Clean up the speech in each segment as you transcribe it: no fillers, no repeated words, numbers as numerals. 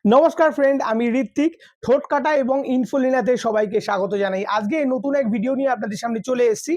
নমস্কার ফ্রেন্ড, আমি ঋত্বিক। ঠোঁট কাটা এবং ইনফোলিনাতে সবাইকে স্বাগত জানাই। আজকে নতুন এক ভিডিও নিয়ে আপনাদের সামনে চলে এসেছি।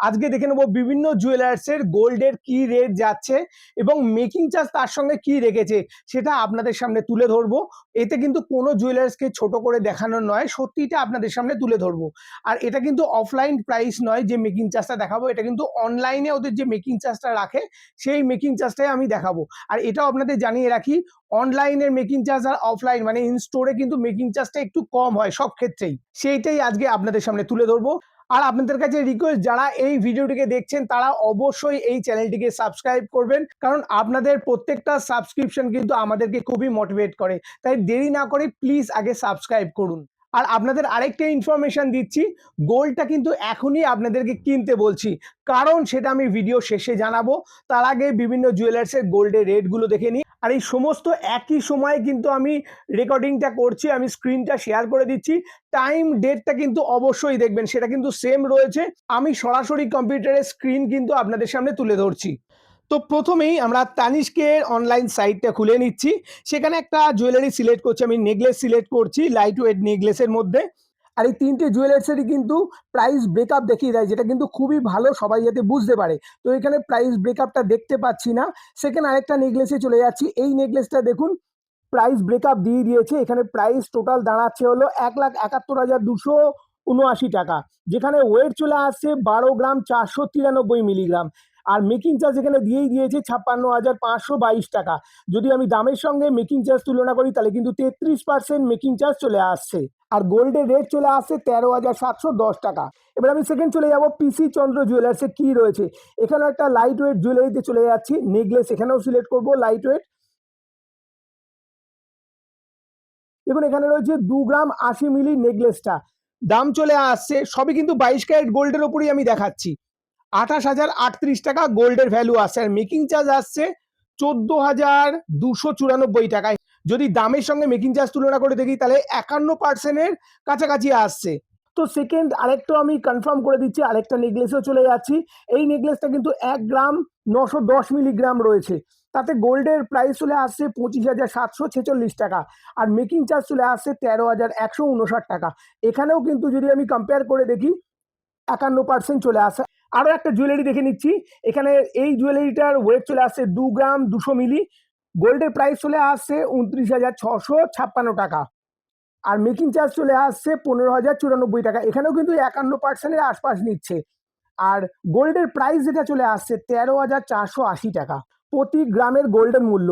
আজকে দেখে নেবো বিভিন্ন জুয়েলার্সের গোল্ডের কি রেট যাচ্ছে এবং মেকিং চার্জ তার সঙ্গে কি রেখেছে সেটা আপনাদের সামনে তুলে ধরবো। এতে কিন্তু কোনো জুয়েলার্সকে ছোট করে দেখানো নয়, সত্যিটা আপনাদের সামনে তুলে ধরবো। আর এটা কিন্তু অফলাইন প্রাইস নয় যে মেকিং চার্জটা দেখাবো, এটা কিন্তু অনলাইনে ওদের যে মেকিং চার্জটা রাখে সেই মেকিং চার্জটাই আমি দেখাবো। আর এটাও আপনাদের জানিয়ে রাখি, অনলাইনের মেকিং চার্জ আর অফলাইন মানে ইন স্টোরে কিন্তু মেকিং চার্জটা একটু কম হয় সব ক্ষেত্রেই। সেইটাই আজকে আপনাদের সামনে তুলে ধরবো। আর আপনাদের কাছে রিকোয়েস্ট, যারা এই ভিডিওটিকে দেখছেন তারা অবশ্যই এই চ্যানেলটিকে সাবস্ক্রাইব করবেন, কারণ আপনাদের প্রত্যেকটা সাবস্ক্রিপশন কিন্তু আমাদেরকে খুবই মোটিভেট করে। তাই দেরি না করে প্লিজ আগে সাবস্ক্রাইব করুন। আর আপনাদের আরেকটা ইনফরমেশন দিচ্ছি, গোল্ডটা কিন্তু এখনই আপনাদেরকে কিনতে বলছি, কারণ সেটা আমি ভিডিও শেষে জানাবো। তার আগে বিভিন্ন জুয়েলার্সের গোল্ডের রেটগুলো দেখে নিই। আর এই সমস্ত একই সময়ে কিন্তু আমি রেকর্ডিংটা করছি, আমি স্ক্রিনটা শেয়ার করে দিচ্ছি। টাইম ডেটটা কিন্তু অবশ্যই দেখবেন, সেটা কিন্তু সেম রয়েছে। আমি সরাসরি কম্পিউটারের স্ক্রিন কিন্তু আপনাদের সামনে তুলে ধরছি। তো প্রথমেই আমরা তানিষ্কের অনলাইন সাইটটা খুলে নিচ্ছি। সেখানে একটা জুয়েলারি সিলেক্ট করছি, আমি নেকলেস সিলেক্ট করছি, লাইট ওয়েট নেকলেসের মধ্যে। আর এই তিনটে জুয়েলার্সেরই কিন্তু প্রাইস ব্রেকআপ দেখিয়ে দেয়, যেটা কিন্তু খুবই ভালো, সবাই যাতে বুঝতে পারে। তো এখানে প্রাইস ব্রেকআপটা দেখতে পাচ্ছি না। সেকেন্ড আরেকটা নেকলেসে চলে যাচ্ছি। এই নেকলেসটা দেখুন, প্রাইস ব্রেকআপ দিয়ে দিয়েছে। এখানে প্রাইস টোটাল দাঁড়াচ্ছে হলো 1,71,279 টাকা, যেখানে ওয়েট চলে আসছে 12 গ্রাম 493 মিলিগ্রাম। আর মেকিং চার্জ এখানে দিয়েই দিয়েছে 56,522 টাকা। যদি আমি দামের সঙ্গে মেকিং চার্জ তুলনা করি তাহলে কিন্তু 33% মেকিং চার্জ চলে আসছে। আর গোল্ডের রেট চলে আসছে 13,710 টাকা। এবার আমি সেকেন্ড চলে যাব পিসি চন্দ্র জুয়েলার্সে কি রয়েছে। এখানে একটা লাইট ওয়েট জুয়েলারিতে চলে যাচ্ছি। নেকলেস এখানেও সিলেক্ট করবো লাইট ওয়েট। দেখুন এখানে রয়েছে 2 গ্রাম 80 মিলি নেকলেসটা, দাম চলে আসছে, সবই কিন্তু 22 ক্যারেট গোল্ডের ওপরই আমি দেখাচ্ছি, 28,038 টাকা গোল্ডের ভ্যালু আসছে। আর মেকিং চার্জ আসছে 14,294 টাকায়। যদি দামের সঙ্গে মেকিং চার্জ তুলনা করে দেখি তাহলে 51%-এর কাছাকাছি আসছে। তো সেকেন্ড আরেকটা আমি কনফার্ম করে দিচ্ছি, আরেকটা নেকলেসও চলে যাচ্ছি। এই নেকলেসটা কিন্তু 1 গ্রাম 910 মিলিগ্রাম রয়েছে, তাতে গোল্ডের প্রাইস চলে আসছে 25,746 টাকা। আর মেকিং চার্জ চলে আসছে 13,159 টাকা। এখানেও কিন্তু যদি আমি কম্পেয়ার করে দেখি 51% চলে আসে। আরও একটা জুয়েলারি দেখে নিচ্ছি। এখানে এই জুয়েলারিটার ওয়েট চলে আসছে 2 গ্রাম 200 মিলি। গোল্ডের প্রাইস চলে আসছে 29,656 টাকা। আর মেকিং চার্জ চলে আসছে 15,094 টাকা। এখানেও কিন্তু 51%-এর আশপাশ নিচ্ছে। আর গোল্ডের প্রাইস যেটা চলে আসছে 13,480 টাকা প্রতি গ্রামের গোল্ডের মূল্য।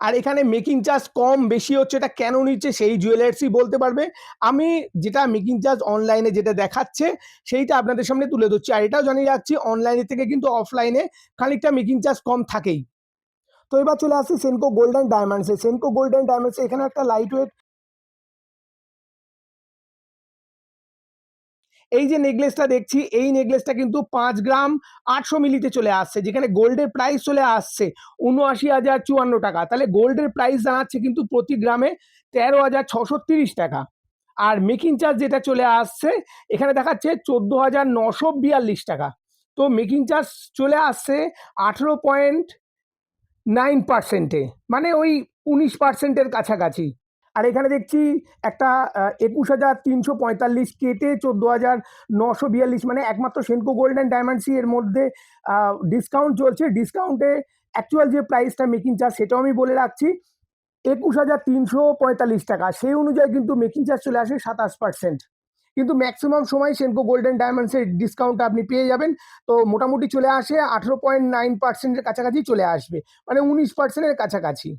আর এখানে মেকিং চার্জ কম বেশি হচ্ছে, এটা কেন নিচ্ছে সেই জুয়েলার্সই বলতে পারবে। আমি যেটা মেকিং চার্জ অনলাইনে যেটা দেখাচ্ছে সেইটা আপনাদের সামনে তুলে ধরছি। আর এটাও জানিয়ে রাখছি, অনলাইনের থেকে কিন্তু অফলাইনে খানিকটা মেকিং চার্জ কম থাকেই। তো এবার চলে আসছি সেনকো গোল্ড অ্যান্ড ডায়মন্ডসে। সেনকো গোল্ড অ্যান্ড ডায়মন্ডসে এখানে একটা লাইট ওয়েট, এই যে নেকলেসটা দেখছি, এই নেকলেসটা কিন্তু 5 গ্রাম 800 মিলিতে চলে আসছে, যেখানে গোল্ডের প্রাইস চলে আসছে 79,054 টাকা। তাহলে গোল্ডের প্রাইস দাঁড়াচ্ছে কিন্তু প্রতি গ্রামে 13,630 টাকা। আর মেকিং চার্জ যেটা চলে আসছে এখানে দেখাচ্ছে 14,942 টাকা। তো মেকিং চার্জ চলে আসছে 18.9%-এ, মানে ওই 19%-এর কাছাকাছি। আর এখানে দেখছি একটা 21,345 কেটে 14,942, মানে একমাত্র সেনকো গোল্ড অ্যান্ড ডায়মন্ডসই এর মধ্যে ডিসকাউন্ট চলছে। ডিসকাউন্টে অ্যাকচুয়াল যে প্রাইসটা মেকিং চার্জ সেটাও আমি বলে রাখছি, 21,345 টাকা। সেই অনুযায়ী কিন্তু মেকিং চার্জ চলে আসে 27%। কিন্তু ম্যাক্সিমাম সময় সেনকো গোল্ড অ্যান্ড ডায়মন্ডসের ডিসকাউন্টটা আপনি পেয়ে যাবেন। তো মোটামুটি চলে আসে 18.9%-এর কাছাকাছি চলে আসবে, মানে 19%-এর কাছাকাছি।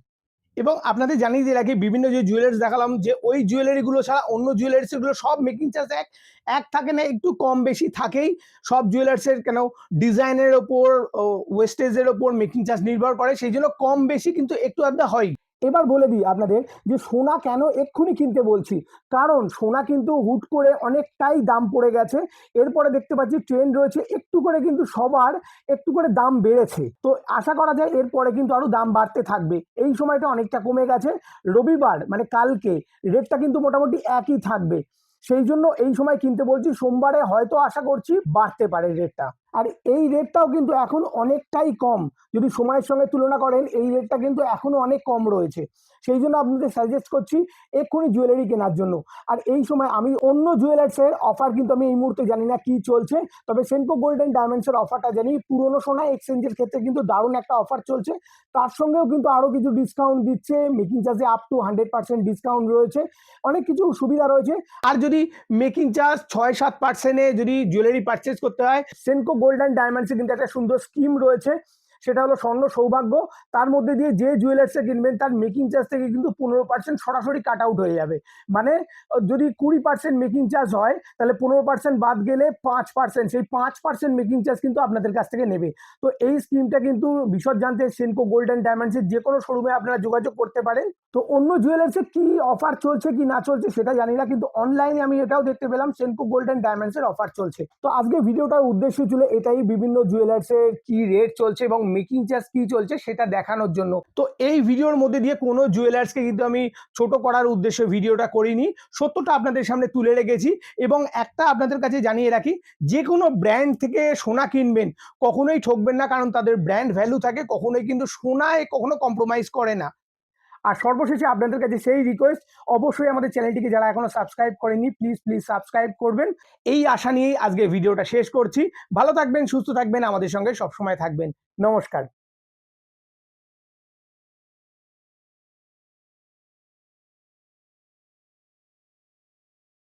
এবং আপনাদের জানিয়ে দিয়ে রাখি, বিভিন্ন যে জুয়েলার্স দেখালাম, যে ওই জুয়েলারিগুলো ছাড়া অন্য জুয়েলার্সগুলো সব মেকিং চার্জ এক এক থাকে না, একটু কম বেশি থাকেই। সব জুয়েলার্সের কেন ডিজাইনের ওপর, ওয়েস্টেজের ওপর মেকিং চার্জ নির্ভর করে, সেই জন্য কম বেশি কিন্তু একটু আধটা হয়। এবার বলে দিই আপনাদের যে সোনা কেন এক্ষুনি কিনতে বলছি। কারণ সোনা কিন্তু হুট করে অনেকটাই দাম পড়ে গেছে। এরপরে দেখতে পাচ্ছি ট্রেন্ড রয়েছে একটু করে, কিন্তু সবার একটু করে দাম বেড়েছে। তো আশা করা যায় এরপরে কিন্তু আরো দাম বাড়তে থাকবে। এই সময়টা অনেকটা কমে গেছে। রবিবার মানে কালকে রেটটা কিন্তু মোটামুটি একই থাকবে। সেই জন্য এই সময় কিনতে বলছি। সোমবারে হয়তো আশা করছি বাড়তে পারে রেটটা। আর এই রেটটাও কিন্তু এখন অনেকটাই কম, যদি সময়ের সঙ্গে তুলনা করেন এই রেটটা কিন্তু এখনো অনেক কম রয়েছে। সেই জন্য আপনাদের সাজেস্ট করছি এক্ষুনি জুয়েলারি কেনার জন্য। আর এই সময় আমি অন্য জুয়েলার্সের অফার কিন্তু আমি এই মুহূর্তে জানি না কি চলছে, তবে সেনকো গোল্ড অ্যান্ড ডায়মন্ডসের অফারটা জানি। পুরনো সোনা এক্সচেঞ্জের ক্ষেত্রে কিন্তু দারুণ একটা অফার চলছে, তার সঙ্গেও কিন্তু আরও কিছু ডিসকাউন্ট দিচ্ছে, মেকিং চার্জে আপ টু 100% ডিসকাউন্ট রয়েছে, অনেক কিছু সুবিধা রয়েছে। আর যদি মেকিং চার্জ 6-7%-এ যদি জুয়েলারি পারচেস করতে হয়, সেনকো গোল্ড অ্যান্ড ডায়মন্ডসে কিন্তু একটা সুন্দর স্কিম রয়েছে, সেটা হলো স্বর্ণ সৌভাগ্য। তার মধ্যে দিয়ে যে জুয়েলার্সে কিনবেন তার মেকিং চার্জ থেকে কিন্তু 15% সরাসরি কাট আউট হয়ে যাবে। মানে যদি 20% মেকিং চার্জ হয় তাহলে 15% বাদ গেলে 5%, সেই 5% মেকিং চার্জ কিন্তু আপনাদের কাছ থেকে নেবে। তো এই স্কিমটা কিন্তু বিশদ জানতে সেনকো গোল্ড অ্যান্ড ডায়মন্ডসের যে কোনো শোরুমে আপনারা যোগাযোগ করতে পারেন। তো অন্য জুয়েলার্সে কি অফার চলছে কি না চলছে সেটা জানি না, কিন্তু অনলাইনে আমি এটাও দেখতে পেলাম সেনকো গোল্ড অ্যান্ড ডায়মন্ডসের অফার চলছে। তো আজকে ভিডিওটার উদ্দেশ্য ছিল এটাই, বিভিন্ন জুয়েলার্সের কি রেট চলছে এবং মেকিং চার্জ কি চলছে সেটা দেখানোর জন্য। তো এই ভিডিওর মধ্যে দিয়ে কোনো জুয়েলার্সকে কিন্তু আমি ছোট করার উদ্দেশ্যে ভিডিওটা করিনি, সত্যটা আপনাদের সামনে তুলে রেখেছি। এবং একটা আপনাদের কাছে জানিয়ে রাখি, যে কোনো ব্র্যান্ড থেকে সোনা কিনবেন কখনোই ঠকবেন না, কারণ তাদের ব্র্যান্ড ভ্যালু থাকে, কখনোই কিন্তু সোনায় কখনো কম্প্রোমাইজ করে না। আর সর্বশেষে আপনাদের কাছে সেই রিকোয়েস্ট, অবশ্যই আমাদের চ্যানেলটিকে যারা এখনো সাবস্ক্রাইব করেননি প্লিজ সাবস্ক্রাইব করবেন। এই আশা নিয়েই আজকে ভিডিওটা শেষ করছি। ভালো থাকবেন, সুস্থ থাকবেন, আমাদের সঙ্গে সবসময় থাকবেন। নমস্কার।